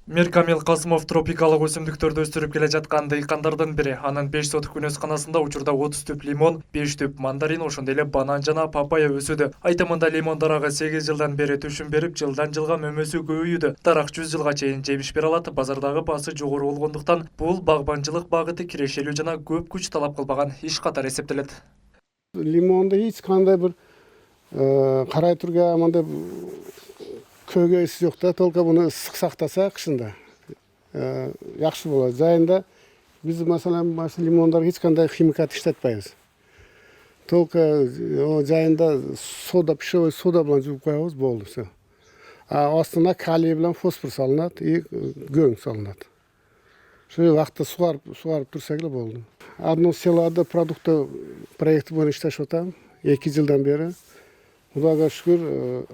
Миркамил Касымов тропикалык өсүмдүктөрдү өстүрүп келе жаткан дыйкандардын бири. Анын 5 соток күнөзканасында учурда 30 түп лимон, 5 түп мандарин, ошондой эле банан жана папайя өсүүдө. Айтымында лимон дарагы 8 жылдан бери түшүм берип, жылдан жылга мөмөсү көбөйүүдө. Дарак 100 жылга чейин жемиш бере алат. Базардагы баасы жогору болгондуктан бул багбанчылык багыты кирешелүү жана көп күч талап кылбаган иш катары эсептелет. Лимонду эч кандай бир карай турган мындай көгөйсүз жок да, только буну ысык сактаса кышында жакшы болот. Жайында биз маселен лимондарга эч кандай химикат иштетпейбиз. Только жайында сода, пищевой сода менен жууп коебуз, болду все. Астына калий менен фосфор салынат и көң салынат. Ошо убакытта сугарып турсак эле болду. Одно селода продукты проекти боюнча иштешип атам 2 жылдан бери. Кудайга шүгүр,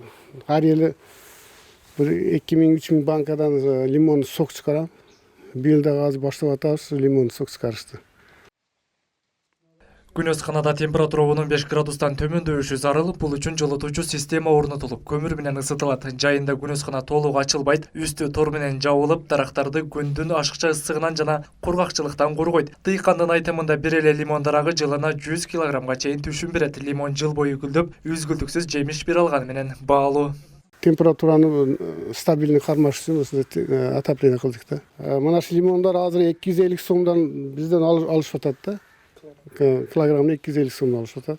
ар эле bir 2000-3000 bankadan limon sok çıkaram. Bir yılda azı başlap atабыз, limon sok çıkarıştı. Күнөзканада температура 15 градустан төмөндөшү зарыл. Бул үчүн жылытуучу система орнотулуп, көмүр менен ысытылат. Жайында күнөзкана толук ачылбайт, үстү тор менен жабылып, дарактарды күндүн ашыкча ысыгынан жана кургакчылыктан коргойт. Дыйкандын айтымында бир эле лимон дарагы жылына 100 килограммга чейин түшүм берет. Лимон жыл бою гүлдөп, үзгүлтүксүз жемиш бере алганы менен баалуу. Температураны стабильный кармаш үчүн отопление кылдык да. Мына лимондар азыр 250 сомдон бизден алышып атат да. Килограммына 250 сомдон алышып атат.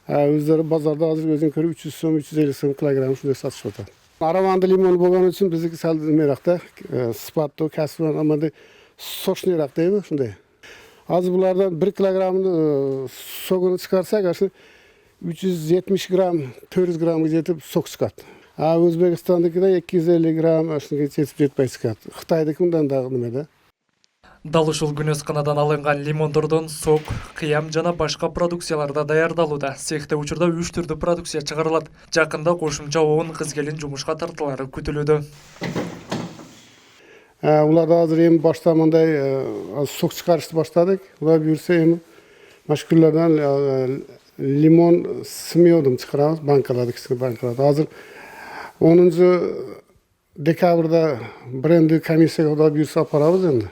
Өздөрү базарда азыр өзүнкөрү 300 сом, 350 сом килограмм ушундай сатышып атат. Араванды лимон болгон үчүн биздики сал эмерак да, сыпаттуу, кәсиби амандай сочныйраак дейби, ушундай. Азыр булардан 1 килограммды согуну чыгарсак, ашы 370 грамм, 400 граммга жетип сок чыгат. Өзбекстандыкыда 250 грамм ашынга жетип жетпей чыгат. Кытайдыкы мындан дагы неме да. Дал ушул күнөзканадан алынган лимондордон сок, кыям жана башка продукцияларда даярдалууда. Цехте учурда 3 түрдүү продукция чыгарылат. Жакында кошумча 10 кыз-келин жумушка тартылары күтүлүүдө. Уларда азыр эми башта мындай сок чыгарышты баштадык. Улар буюрса эми машкүллөрдөн лимон с медом чыгарабыз, банкаларды, кичине банкаларды. Азыр 10 декабрда бренди комиссияга да буюрса алып барабыз энди.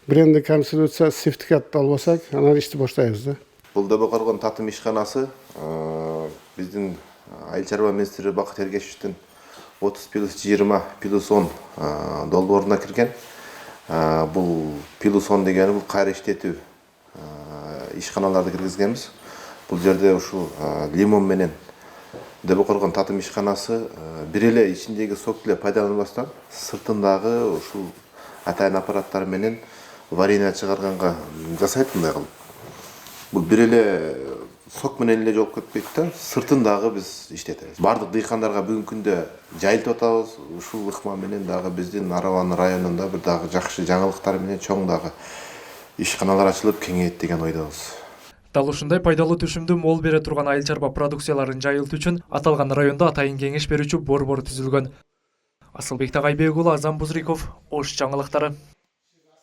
Бренди комиссия өтсө сертификат албасак, анан ишти баштайбыз да. Бул Дөбө Коргон татым ишканасы биздин айыл чарба министри Бакыт Эргешевдин 30+20+10 долбооруна кирген. Бул +10 дегени бул кайра иштетүү ишканаларды киргизгенбиз. Бул жерде ушул лимон менен Дөбө Коргон татым ишканасы бир эле ичиндеги сок эле пайдаланбастан сыртындагы ушул атайын аппараттар менен варенье чыгарганга жасайт мындай кылып. Бул бир эле сок менен эле жолуп кетпейт да, сыртындагы биз иштетебиз. Бардык дыйкандарга бүгүнкү күндө жайылтып атабыз. Ушул ыкма менен дагы биздин Араван районунда бир дагы жакшы жаңылыктар менен чоң дагы ишканалар ачылып кеңейет деген ойдобуз. Дал ушундай пайдалуу түшүмдү мол бере турган айыл чарба продукцияларын жайылтуу үчүн аталган райондо атайын кеңеш берүүчү борбор түзүлгөн. Асылбек Тагайбек уулу, Азам Бузриков, Ош жаңылыктары.